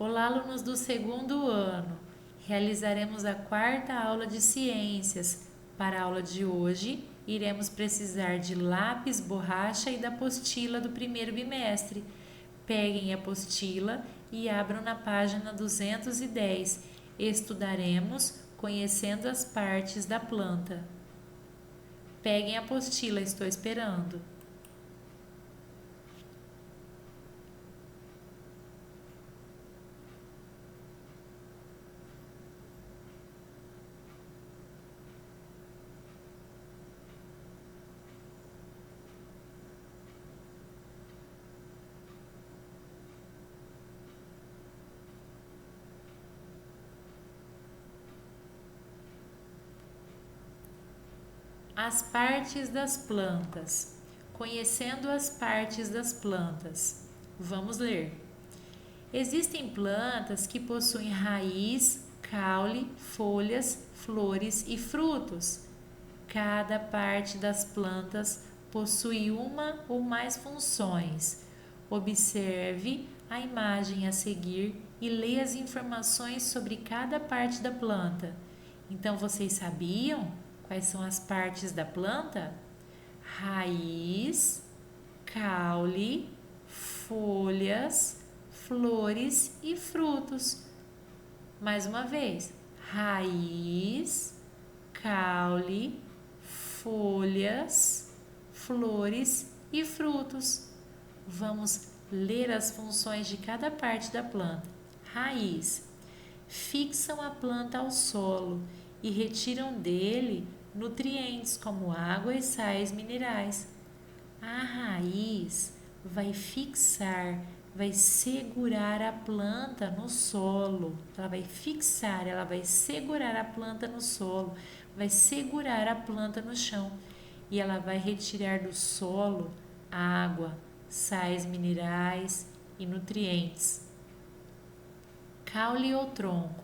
Olá, alunos do segundo ano. Realizaremos a quarta aula de ciências. Para a aula de hoje, iremos precisar de lápis, borracha e da apostila do primeiro bimestre. Peguem a apostila e abram na página 210. Estudaremos conhecendo as partes da planta. Peguem a apostila, estou esperando. As partes das plantas. Conhecendo as partes das plantas. Vamos ler. Existem plantas que possuem raiz, caule, folhas, flores e frutos. Cada parte das plantas possui uma ou mais funções. Observe a imagem a seguir e leia as informações sobre cada parte da planta. Então, vocês sabiam quais são as partes da planta? Raiz, caule, folhas, flores e frutos. Mais uma vez, raiz, caule, folhas, flores e frutos. Vamos ler as funções de cada parte da planta. Raiz: fixam a planta ao solo e retiram dele nutrientes como água e sais minerais. A raiz vai fixar, vai segurar a planta no solo. Ela vai fixar, ela vai segurar a planta no solo, vai segurar a planta no chão e ela vai retirar do solo água, sais minerais e nutrientes. Caule ou tronco.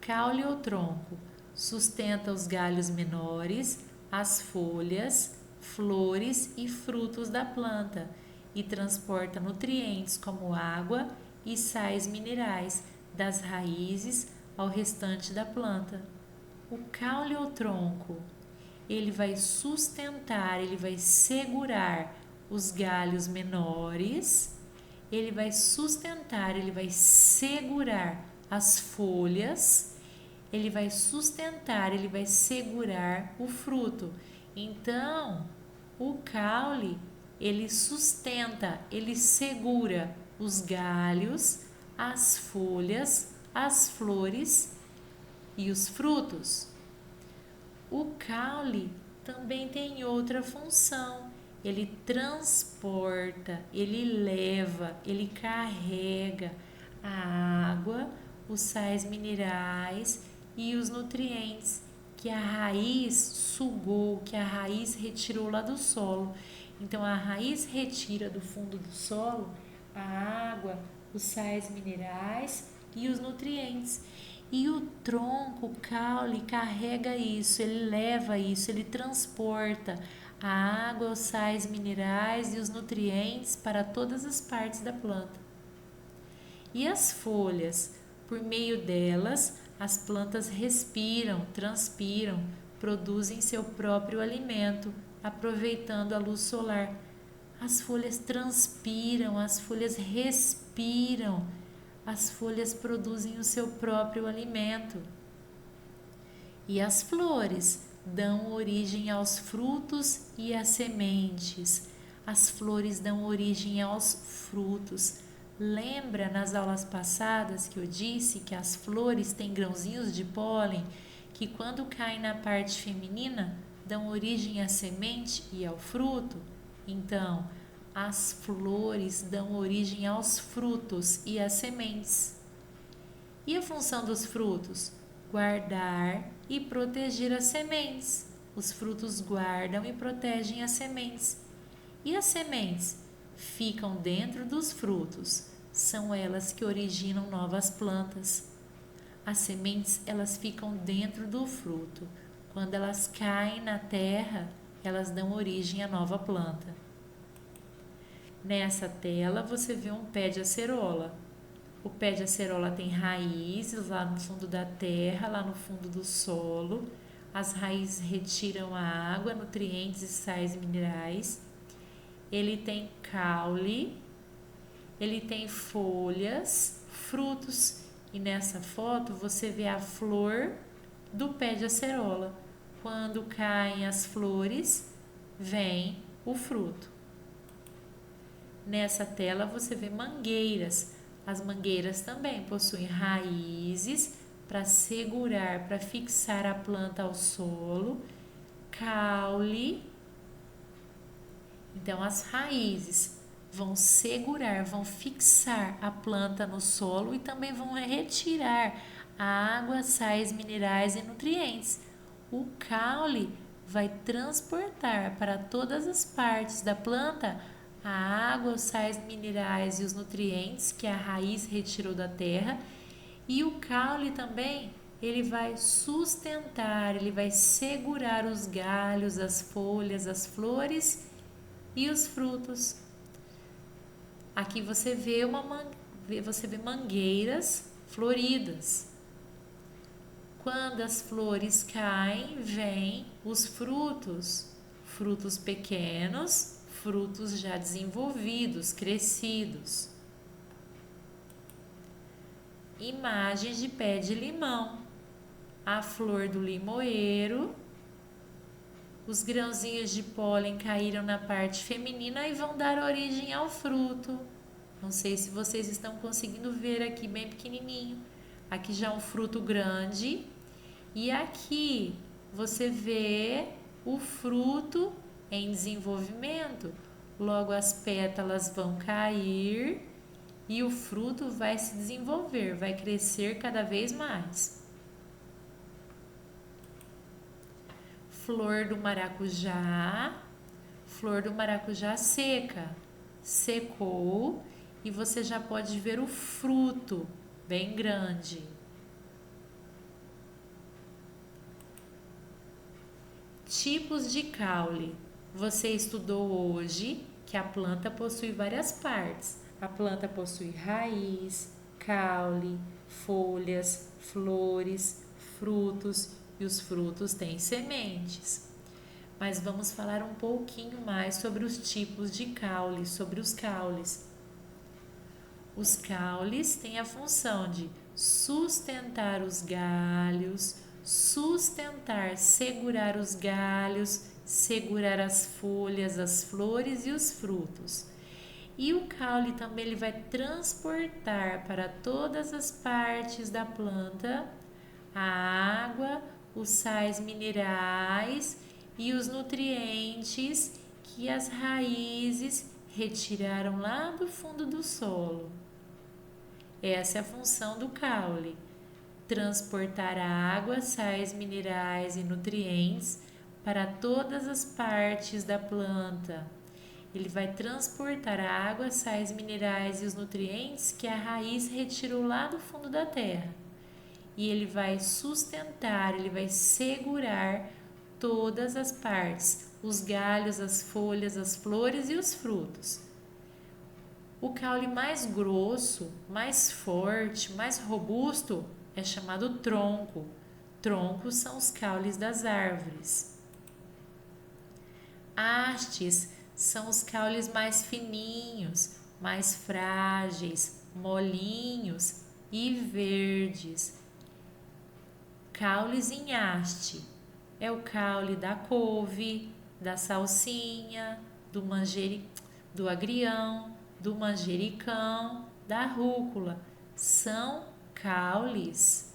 Caule ou tronco sustenta os galhos menores, as folhas, flores e frutos da planta e transporta nutrientes como água e sais minerais das raízes ao restante da planta. O caule ou tronco, ele vai sustentar, ele vai segurar os galhos menores, ele vai sustentar, ele vai segurar as folhas, ele vai sustentar, ele vai segurar o fruto. Então, o caule, ele sustenta, ele segura os galhos, as folhas, as flores e os frutos. O caule também tem outra função. Ele transporta, ele leva, ele carrega a água, os sais minerais e os nutrientes que a raiz sugou, que a raiz retirou lá do solo. Então a raiz retira do fundo do solo a água, os sais minerais e os nutrientes. E o tronco, o caule, carrega isso, ele leva isso, ele transporta a água, os sais minerais e os nutrientes para todas as partes da planta. E as folhas? Por meio delas, as plantas respiram, transpiram, produzem seu próprio alimento, aproveitando a luz solar. As folhas transpiram, as folhas respiram, as folhas produzem o seu próprio alimento. E as flores dão origem aos frutos e às sementes. As flores dão origem aos frutos. Lembra nas aulas passadas que eu disse que as flores têm grãozinhos de pólen que quando caem na parte feminina dão origem à semente e ao fruto? Então, as flores dão origem aos frutos e às sementes. E a função dos frutos? Guardar e proteger as sementes. Os frutos guardam e protegem as sementes. E as sementes? Ficam dentro dos frutos. São elas que originam novas plantas. As sementes, elas ficam dentro do fruto. Quando elas caem na terra, elas dão origem à nova planta. Nessa tela você vê um pé de acerola. O pé de acerola tem raízes lá no fundo da terra, lá no fundo do solo. As raízes retiram a água, nutrientes e sais minerais. Ele tem caule, ele tem folhas, frutos. E nessa foto você vê a flor do pé de acerola. Quando caem as flores, vem o fruto. Nessa tela você vê mangueiras. As mangueiras também possuem raízes para segurar, para fixar a planta ao solo, caule. Então as raízes vão segurar, vão fixar a planta no solo e também vão retirar a água, sais minerais e nutrientes. O caule vai transportar para todas as partes da planta a água, os sais minerais e os nutrientes que a raiz retirou da terra. E o caule também, ele vai sustentar, ele vai segurar os galhos, as folhas, as flores e os frutos. Aqui você vê mangueiras floridas. Quando as flores caem, vêm os frutos, frutos pequenos, frutos já desenvolvidos, crescidos. Imagens de pé de limão. A flor do limoeiro. Os grãozinhos de pólen caíram na parte feminina e vão dar origem ao fruto. Não sei se vocês estão conseguindo ver aqui bem pequenininho. Aqui já é um fruto grande. E aqui você vê o fruto em desenvolvimento. Logo as pétalas vão cair e o fruto vai se desenvolver, vai crescer cada vez mais. Flor do maracujá. Flor do maracujá seca. Secou e você já pode ver o fruto bem grande. Tipos de caule. Você estudou hoje que a planta possui várias partes. A planta possui raiz, caule, folhas, flores, frutos e os frutos têm sementes. Mas vamos falar um pouquinho mais sobre os tipos de caule, sobre os caules. Os caules têm a função de sustentar os galhos, sustentar, segurar os galhos, segurar as folhas, as flores e os frutos. E o caule também ele vai transportar para todas as partes da planta a água, os sais minerais e os nutrientes que as raízes retiraram lá do fundo do solo. Essa é a função do caule: transportar a água, sais minerais e nutrientes para todas as partes da planta. Ele vai transportar a água, sais minerais e os nutrientes que a raiz retirou lá do fundo da terra. E ele vai sustentar, ele vai segurar todas as partes, os galhos, as folhas, as flores e os frutos. O caule mais grosso, mais forte, mais robusto é chamado tronco. Troncos são os caules das árvores. Hastes são os caules mais fininhos, mais frágeis, molinhos e verdes. Caules em haste é o caule da couve, da salsinha, do agrião, do manjericão, da rúcula. São caules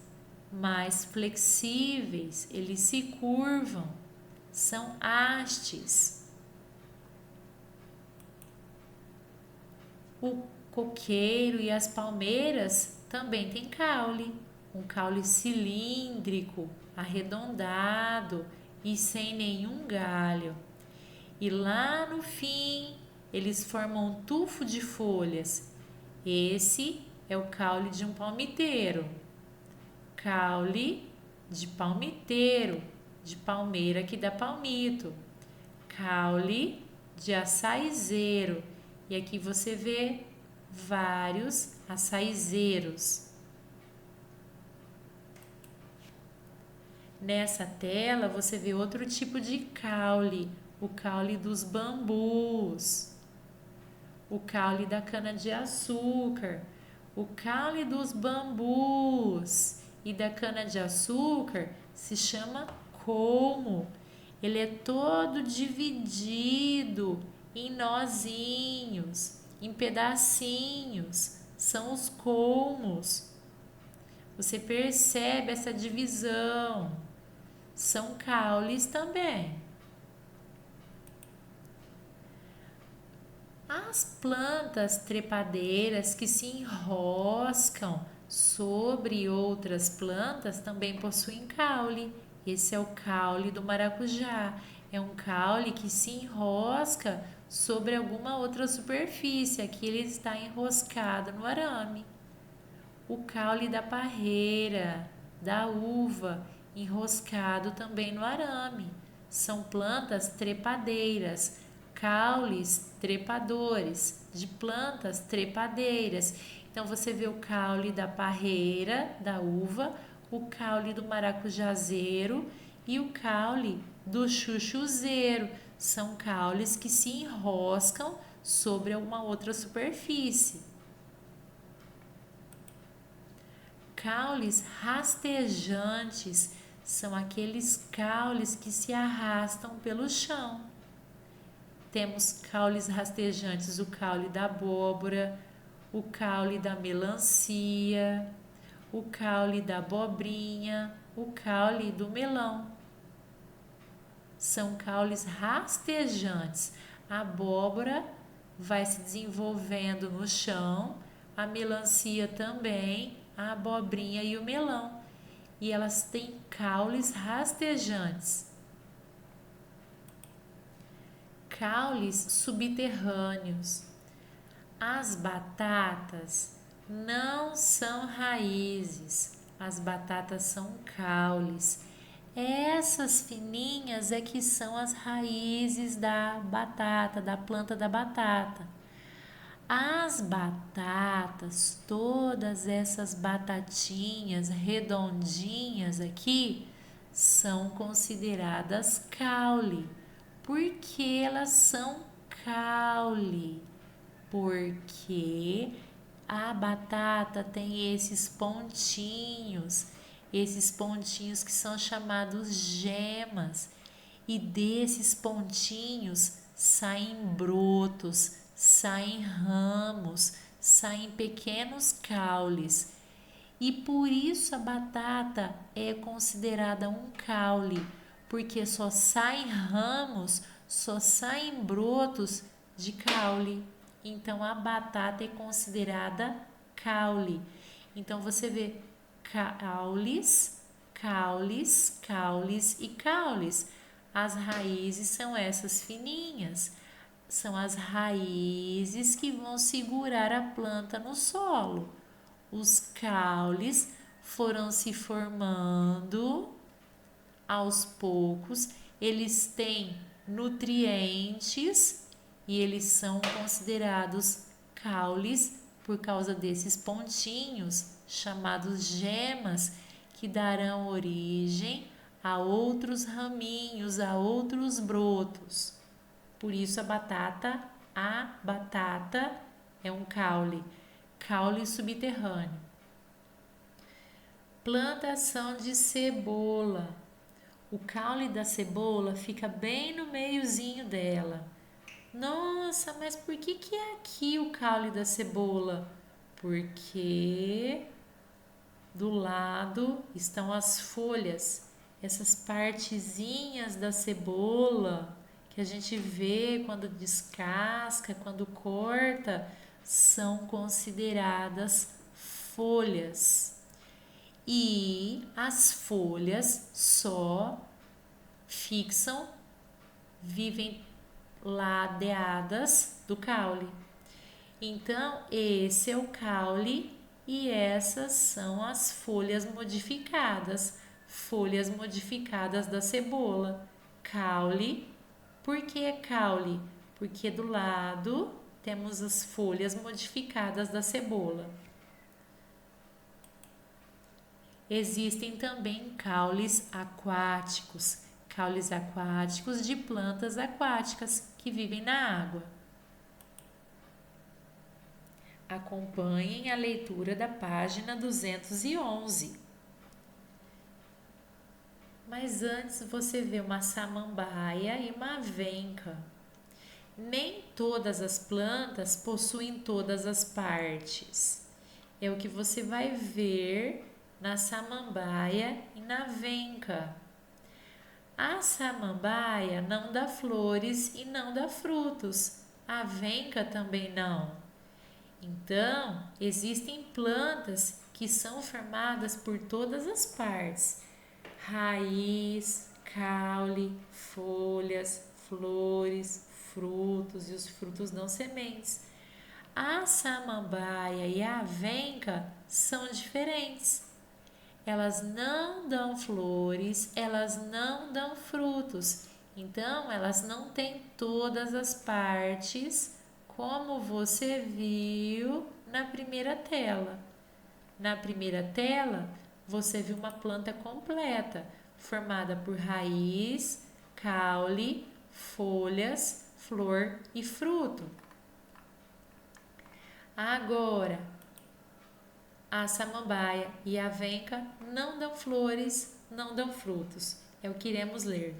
mais flexíveis, eles se curvam, são hastes. O coqueiro e as palmeiras também têm caule, um caule cilíndrico, arredondado e sem nenhum galho. E lá no fim, eles formam um tufo de folhas. Esse é o caule de um palmiteiro. Caule de palmiteiro, de palmeira que dá palmito. Caule de açaizeiro. E aqui você vê vários açaizeiros. Nessa tela você vê outro tipo de caule, o caule dos bambus, o caule da cana-de-açúcar. O caule dos bambus e da cana-de-açúcar se chama colmo. Ele é todo dividido em nozinhos, em pedacinhos. São os colmos. Você percebe essa divisão. São caules também. As plantas trepadeiras que se enroscam sobre outras plantas também possuem caule. Esse é o caule do maracujá. É um caule que se enrosca sobre alguma outra superfície. Aqui ele está enroscado no arame. O caule da parreira, da uva, enroscado também no arame. São plantas trepadeiras, caules trepadores, de plantas trepadeiras. Então você vê o caule da parreira, da uva, o caule do maracujazeiro e o caule do chuchuzeiro. São caules que se enroscam sobre alguma outra superfície. Caules rastejantes são aqueles caules que se arrastam pelo chão. Temos caules rastejantes, o caule da abóbora, o caule da melancia, o caule da abobrinha, o caule do melão. São caules rastejantes. A abóbora vai se desenvolvendo no chão, a melancia também, a abobrinha e o melão. E elas têm caules rastejantes. Caules subterrâneos. As batatas não são raízes, as batatas são caules. Essas fininhas é que são as raízes da batata, da planta da batata. As batatas, todas essas batatinhas redondinhas aqui, são consideradas caule. Por que elas são caule? Porque a batata tem esses pontinhos que são chamados gemas, e desses pontinhos saem brotos, saem ramos, saem pequenos caules. E por isso a batata é considerada um caule, porque só saem ramos, só saem brotos de caule. Então a batata é considerada caule. Então você vê caules, caules, caules e caules. As raízes são essas fininhas. São as raízes que vão segurar a planta no solo. Os caules foram se formando aos poucos. Eles têm nutrientes e eles são considerados caules por causa desses pontinhos chamados gemas, que darão origem a outros raminhos, a outros brotos. Por isso a batata é um caule, caule subterrâneo. Plantação de cebola. O caule da cebola fica bem no meiozinho dela. Nossa, mas por que é aqui o caule da cebola? Porque do lado estão as folhas, essas partezinhas da cebola que a gente vê quando descasca, quando corta, são consideradas folhas. E as folhas só vivem ladeadas do caule. Então, esse é o caule e essas são as folhas modificadas da cebola. Caule. Por que caule? Porque do lado temos as folhas modificadas da cebola. Existem também caules aquáticos de plantas aquáticas que vivem na água. Acompanhem a leitura da página 211. Mas antes você vê uma samambaia e uma avenca. Nem todas as plantas possuem todas as partes. É o que você vai ver na samambaia e na avenca. A samambaia não dá flores e não dá frutos. A avenca também não. Então, existem plantas que são formadas por todas as partes: raiz, caule, folhas, flores, frutos, e os frutos dão sementes. A samambaia e a avenca são diferentes. Elas não dão flores, elas não dão frutos. Então, elas não têm todas as partes, como você viu na primeira tela. Na primeira tela, você viu uma planta completa, formada por raiz, caule, folhas, flor e fruto. Agora, a samambaia e a avenca não dão flores, não dão frutos. É o que iremos ler.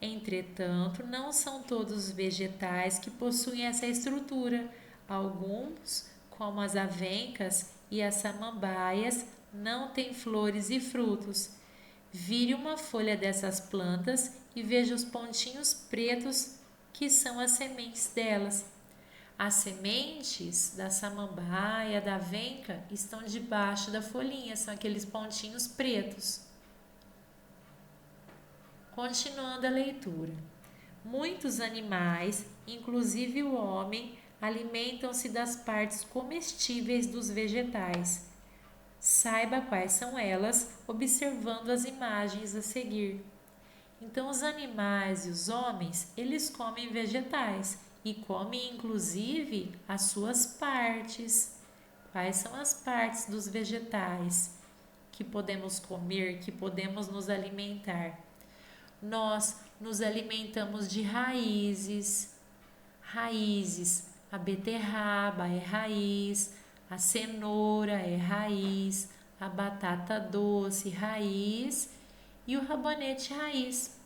Entretanto, não são todos os vegetais que possuem essa estrutura. Alguns, como as avencas e as samambaias, não têm flores e frutos. Vire uma folha dessas plantas e veja os pontinhos pretos que são as sementes delas. As sementes da samambaia, da avenca, estão debaixo da folhinha, são aqueles pontinhos pretos. Continuando a leitura. Muitos animais, inclusive o homem, alimentam-se das partes comestíveis dos vegetais. Saiba quais são elas, observando as imagens a seguir. Então, os animais e os homens, eles comem vegetais e comem inclusive as suas partes. Quais são as partes dos vegetais que podemos comer, que podemos nos alimentar? Nós nos alimentamos de raízes. Raízes, a beterraba é raiz, a cenoura é raiz, a batata doce raiz e o rabanete raiz.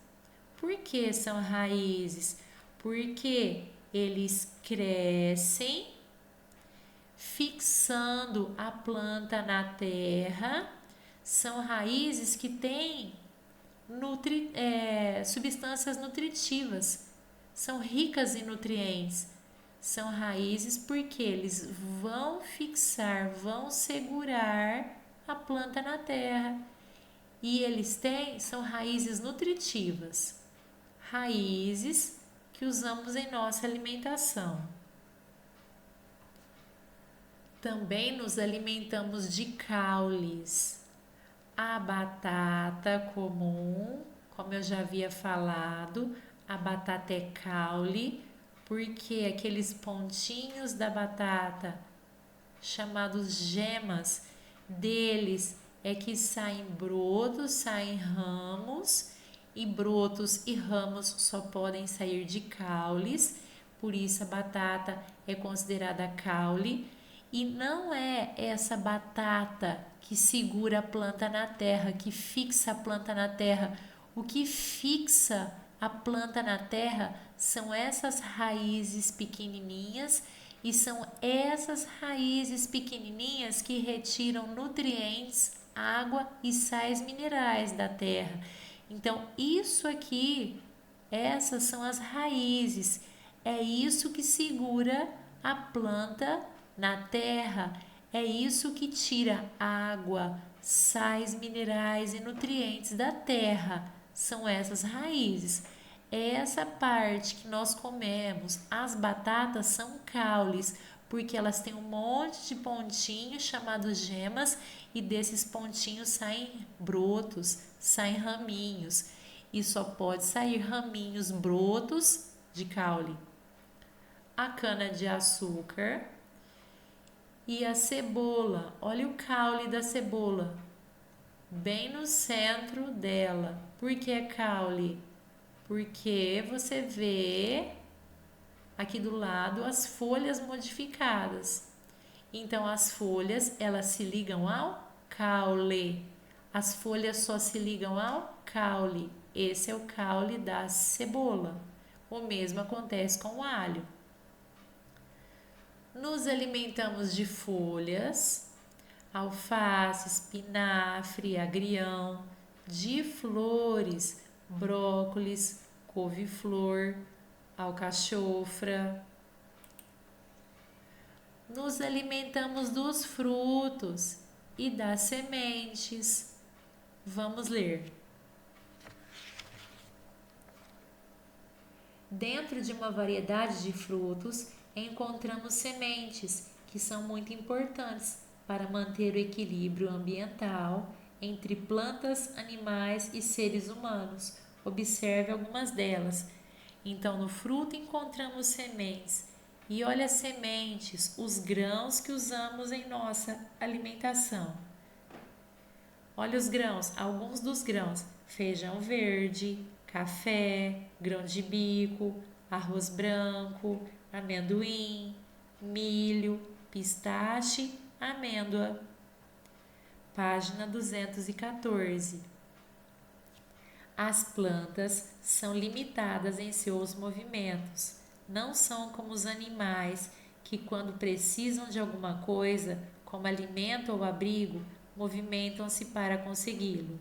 Por que são raízes? Porque eles crescem fixando a planta na terra. São raízes que têm substâncias nutritivas, são ricas em nutrientes. São raízes porque eles vão fixar, vão segurar a planta na terra. E são raízes nutritivas, raízes que usamos em nossa alimentação. Também nos alimentamos de caules. A batata comum, como eu já havia falado, a batata é caule, porque aqueles pontinhos da batata, chamados gemas, deles é que saem brotos, saem ramos, e brotos e ramos só podem sair de caules, por isso a batata é considerada caule, e não é essa batata que segura a planta na terra, que fixa a planta na terra. O que fixa a planta na terra são essas raízes pequenininhas, e são essas raízes pequenininhas que retiram nutrientes, água e sais minerais da terra. Então, isso aqui, essas são as raízes. É isso que segura a planta na terra. É isso que tira água, sais minerais e nutrientes da terra. São essas raízes. Essa parte que nós comemos, as batatas são caules, porque elas têm um monte de pontinhos chamados gemas, e desses pontinhos saem brotos, saem raminhos, e só pode sair raminhos, brotos de caule. A cana-de-açúcar e a cebola. Olha o caule da cebola. bem no centro dela. Por que caule? Porque você vê aqui do lado as folhas modificadas. Então as folhas, elas se ligam ao caule. As folhas só se ligam ao caule. Esse é o caule da cebola. O mesmo acontece com o alho. Nos alimentamos de folhas, alface, espinafre, agrião, de flores, brócolis, couve-flor, alcachofra. Nos alimentamos dos frutos e das sementes. Vamos ler. Dentro de uma variedade de frutos, encontramos sementes, que são muito importantes para manter o equilíbrio ambiental entre plantas, animais e seres humanos. Observe algumas delas. Então, no fruto encontramos sementes. E olha as sementes, os grãos que usamos em nossa alimentação. Olha os grãos, alguns dos grãos: feijão verde, café, grão de bico, arroz branco, amendoim, milho, pistache, amêndoa. Página 214. As plantas são limitadas em seus movimentos. Não são como os animais que, quando precisam de alguma coisa, como alimento ou abrigo, movimentam-se para consegui-lo.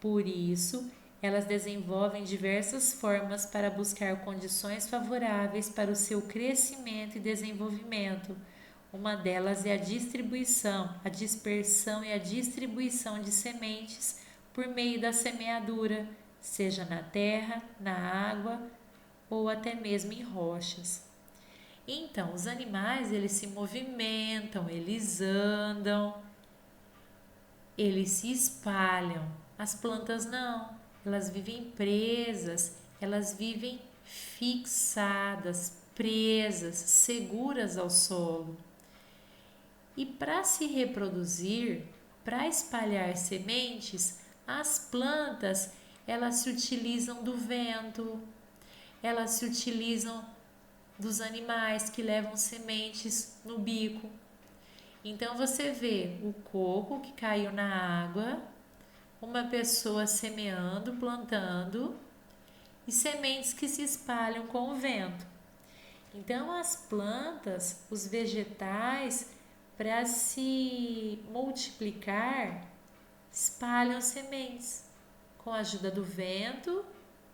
Por isso, elas desenvolvem diversas formas para buscar condições favoráveis para o seu crescimento e desenvolvimento. Uma delas é a dispersão e a distribuição de sementes por meio da semeadura, seja na terra, na água ou até mesmo em rochas. Então, os animais, eles se movimentam, eles andam, eles se espalham. As plantas não, elas vivem presas, elas vivem fixadas, presas, seguras ao solo. E para se reproduzir, para espalhar sementes, as plantas, elas se utilizam do vento, elas se utilizam dos animais que levam sementes no bico. Então você vê o coco que caiu na água, uma pessoa semeando, plantando e sementes que se espalham com o vento. Então as plantas, os vegetais, para se multiplicar, espalham sementes com a ajuda do vento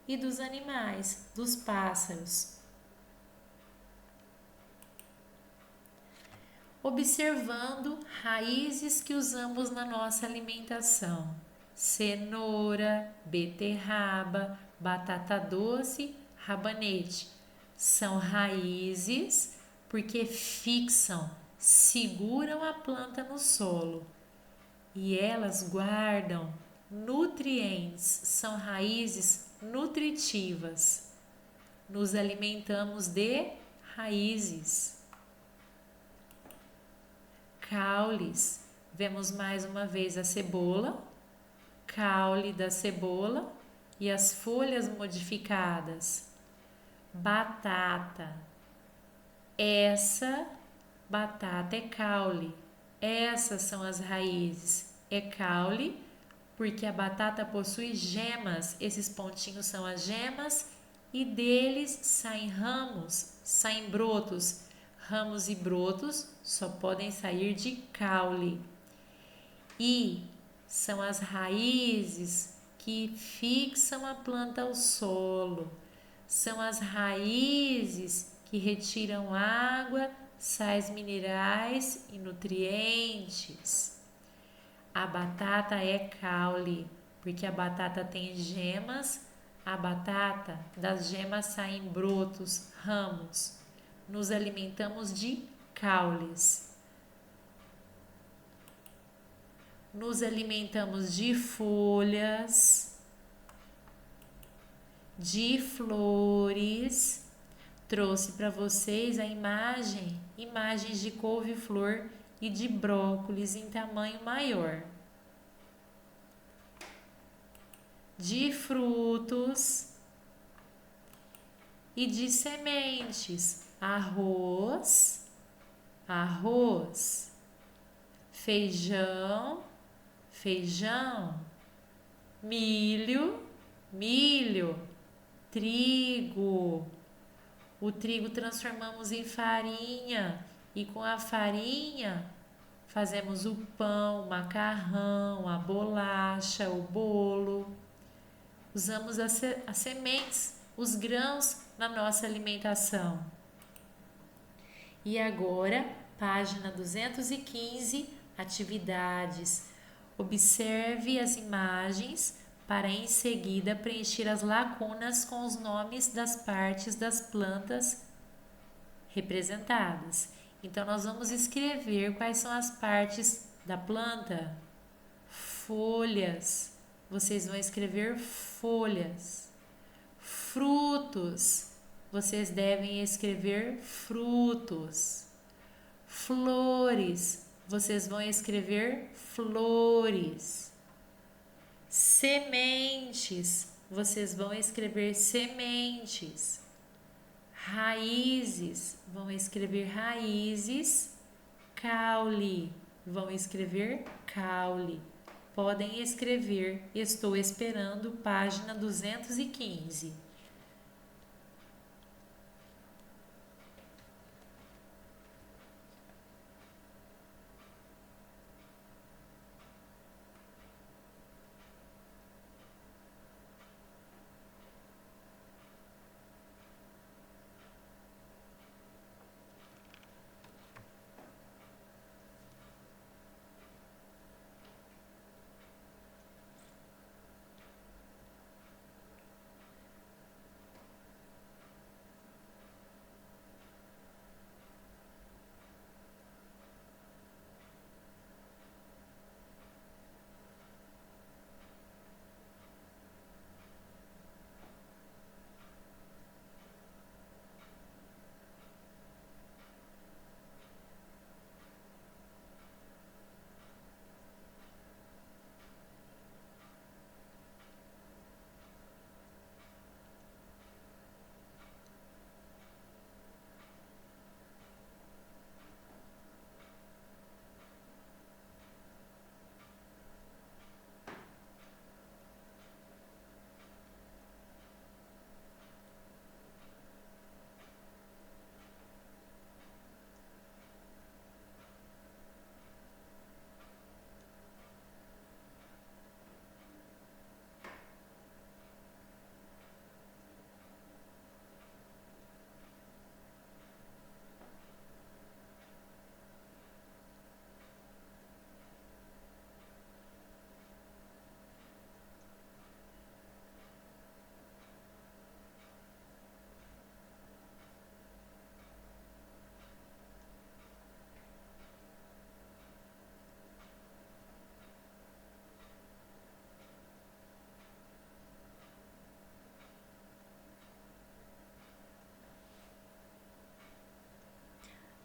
e dos animais, dos pássaros. Observando raízes que usamos na nossa alimentação: cenoura, beterraba, batata doce, rabanete. São raízes porque fixam, seguram a planta no solo e elas guardam nutrientes, são raízes nutritivas. Nos alimentamos de raízes. Caules, vemos mais uma vez a cebola, caule da cebola e as folhas modificadas. Batata, essa batata é caule, essas são as raízes, é caule porque a batata possui gemas, esses pontinhos são as gemas e deles saem ramos, saem brotos. Ramos e brotos só podem sair de caule. E são as raízes que fixam a planta ao solo. São as raízes que retiram água, sais minerais e nutrientes. A batata é caule, porque a batata tem gemas. A batata, das gemas saem brotos, ramos. Nos alimentamos de caules. Nos alimentamos de folhas, de flores. Trouxe para vocês a imagens de couve-flor e de brócolis em tamanho maior. de frutos e de sementes. Arroz, arroz. Feijão, feijão. Milho, milho. Trigo. O trigo transformamos em farinha e com a farinha fazemos o pão, o macarrão, a bolacha, o bolo. Usamos as sementes, os grãos na nossa alimentação. E agora, página 215, atividades. Observe as imagens para em seguida preencher as lacunas com os nomes das partes das plantas representadas. Então, nós vamos escrever quais são as partes da planta. Folhas. Vocês vão escrever folhas. Frutos. Vocês devem escrever frutos. Flores. Vocês vão escrever flores. Sementes. Vocês vão escrever sementes. Raízes. Vão escrever raízes. Caule. Vão escrever caule. Podem escrever. Estou esperando, página 215.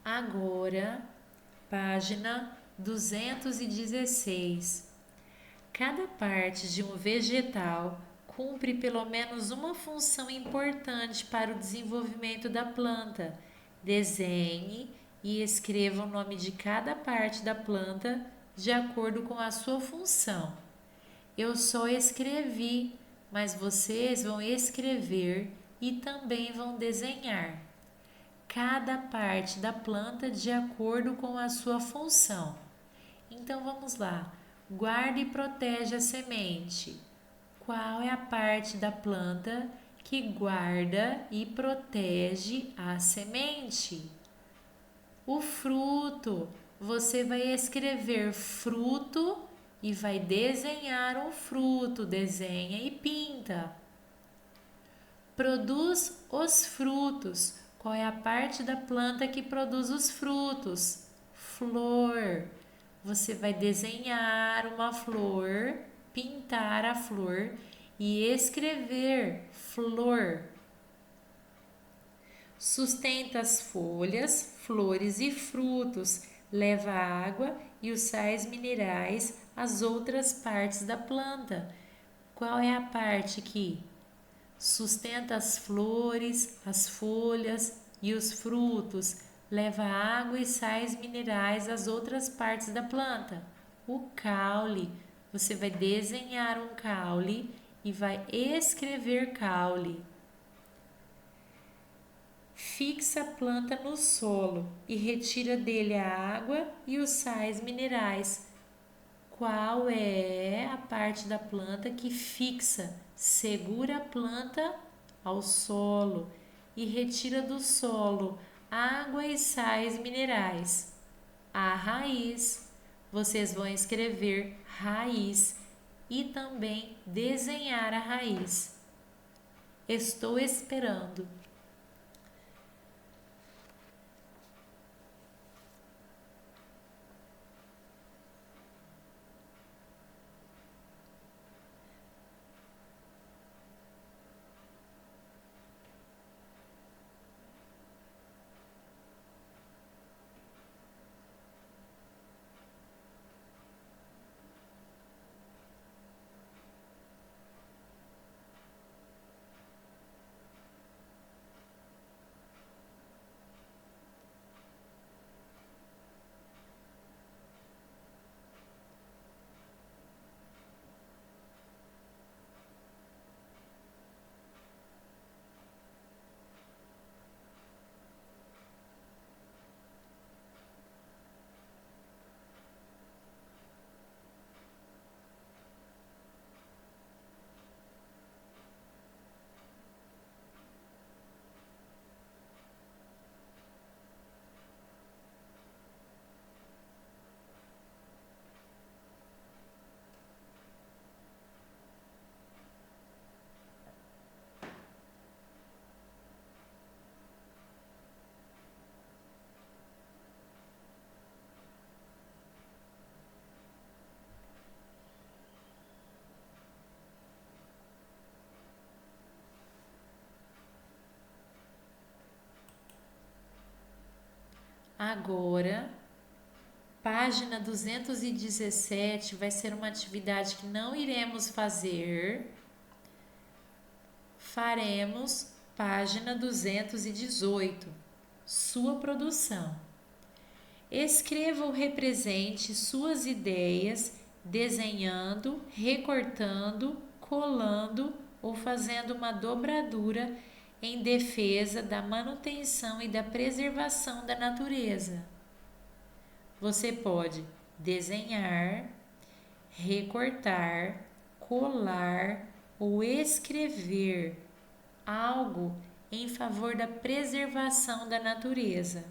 Agora, página 216. Cada parte de um vegetal cumpre pelo menos uma função importante para o desenvolvimento da planta. Desenhe e escreva o nome de cada parte da planta de acordo com a sua função. Eu só escrevi, mas vocês vão escrever e também vão desenhar cada parte da planta de acordo com a sua função. Então vamos lá. Guarda e protege a semente. Qual é a parte da planta que guarda e protege a semente? O fruto. Você vai escrever fruto e vai desenhar um fruto. Desenha e pinta. Produz os frutos. Qual é a parte da planta que produz os frutos? Flor. Você vai desenhar uma flor, pintar a flor e escrever flor. Sustenta as folhas, flores e frutos. Leva água e os sais minerais às outras partes da planta. Qual é a parte que sustenta as flores, as folhas e os frutos? Leva água e sais minerais às outras partes da planta. O caule. Você vai desenhar um caule e vai escrever caule. Fixa a planta no solo e retira dele a água e os sais minerais. Qual é a parte da planta que fixa, segura a planta ao solo e retira do solo água e sais minerais? A raiz. Vocês vão escrever raiz e também desenhar a raiz. Estou esperando. Agora, página 217 vai ser uma atividade que não iremos fazer. Faremos página 218, sua produção. Escreva ou represente suas ideias desenhando, recortando, colando ou fazendo uma dobradura em defesa da manutenção e da preservação da natureza. Você pode desenhar, recortar, colar ou escrever algo em favor da preservação da natureza.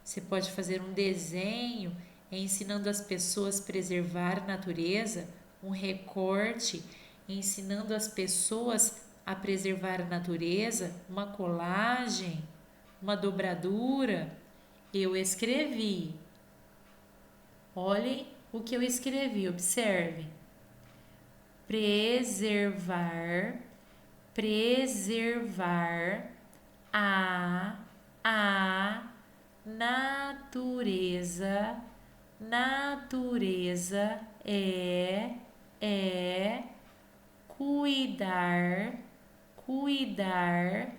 Você pode fazer um desenho ensinando as pessoas a preservar a natureza, um recorte ensinando as pessoas a preservar a natureza, uma colagem, uma dobradura. Eu escrevi. Olhem o que eu escrevi, observem. Preservar a natureza é cuidar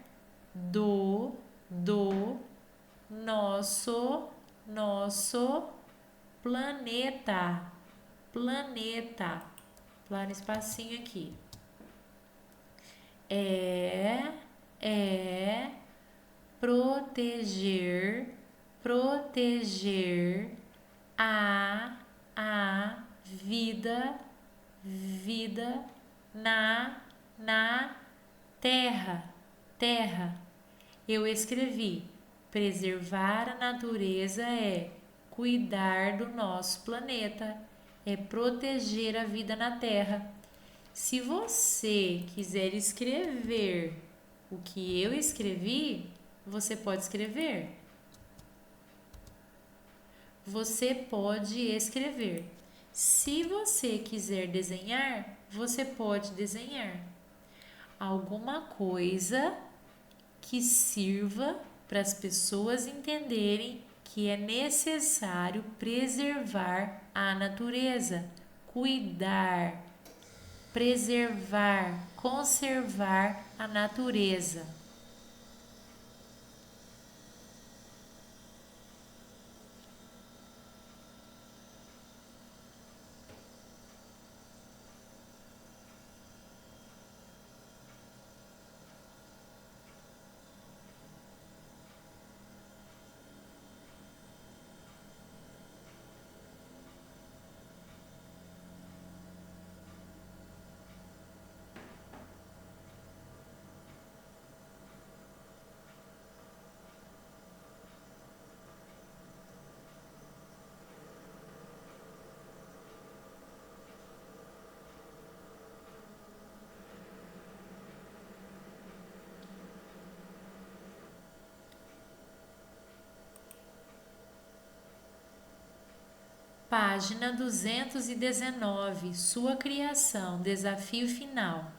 do nosso planeta. Lá no espacinho aqui. É proteger a vida na terra. Eu escrevi: preservar a natureza é cuidar do nosso planeta, é proteger a vida na terra. Se você quiser escrever o que eu escrevi, você pode escrever. Você pode escrever. Se você quiser desenhar, você pode desenhar alguma coisa que sirva para as pessoas entenderem que é necessário preservar a natureza, cuidar. preservar, conservar a natureza. Página 219. Sua criação, desafio final.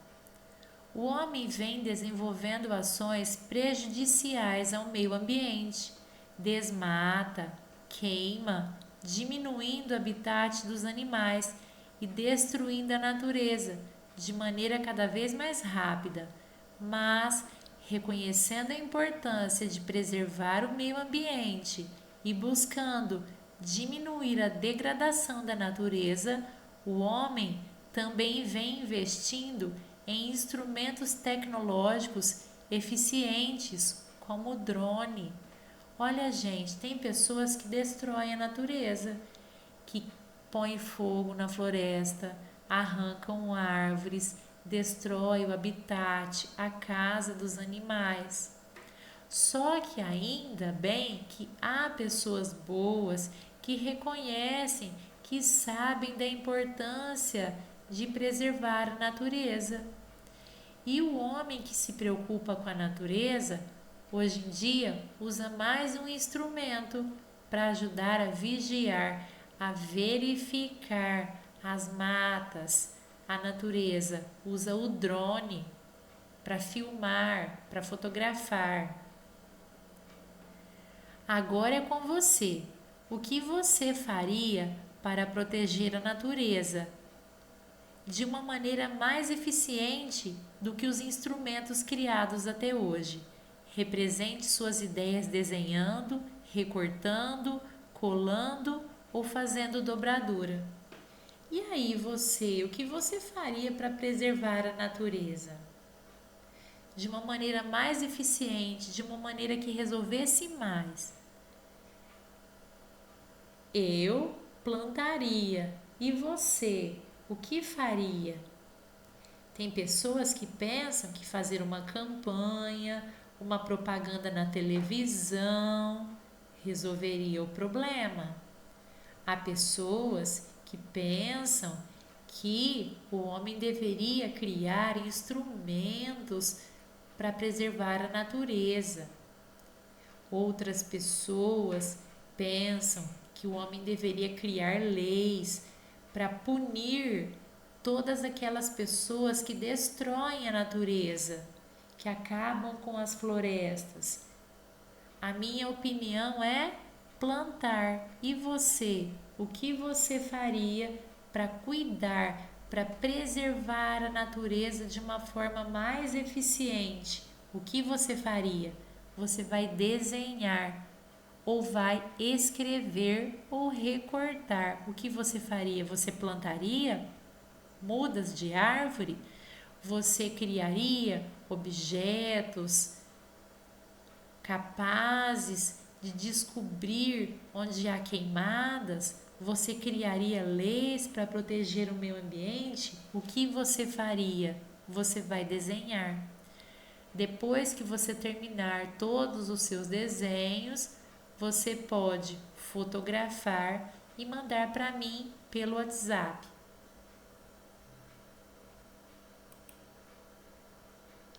O homem vem desenvolvendo ações prejudiciais ao meio ambiente, desmata, queima, diminuindo o habitat dos animais e destruindo a natureza de maneira cada vez mais rápida, mas reconhecendo a importância de preservar o meio ambiente e buscando diminuir a degradação da natureza, o homem também vem investindo em instrumentos tecnológicos eficientes, como o drone. Olha, gente, tem pessoas que destroem a natureza, que põem fogo na floresta, arrancam árvores, destroem o habitat, a casa dos animais. Só que ainda bem que há pessoas boas que reconhecem, que sabem da importância de preservar a natureza. E o homem que se preocupa com a natureza, hoje em dia, usa mais um instrumento para ajudar a vigiar, a verificar as matas, a natureza. Usa o drone para filmar, para fotografar. Agora é com você. O que você faria para proteger a natureza de uma maneira mais eficiente do que os instrumentos criados até hoje? Represente suas ideias desenhando, recortando, colando ou fazendo dobradura. E aí você, o que você faria para preservar a natureza? De uma maneira mais eficiente, de uma maneira que resolvesse mais. Eu plantaria. E você, o que faria? Tem pessoas que pensam que fazer uma campanha, uma propaganda na televisão resolveria o problema. Há pessoas que pensam que o homem deveria criar instrumentos para preservar a natureza. Outras pessoas pensam que o homem deveria criar leis para punir todas aquelas pessoas que destroem a natureza, que acabam com as florestas. A minha opinião é plantar. E você? O que você faria para cuidar, para preservar a natureza de uma forma mais eficiente? O que você faria? Você vai desenhar ou vai escrever ou recortar. O que você faria? Você plantaria mudas de árvore? Você criaria objetos capazes de descobrir onde há queimadas? Você criaria leis para proteger o meio ambiente? O que você faria? Você vai desenhar. Depois que você terminar todos os seus desenhos, você pode fotografar e mandar para mim pelo WhatsApp.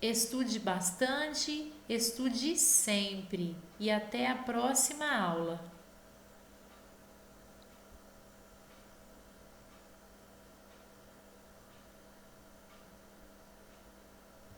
Estude bastante, estude sempre e até a próxima aula.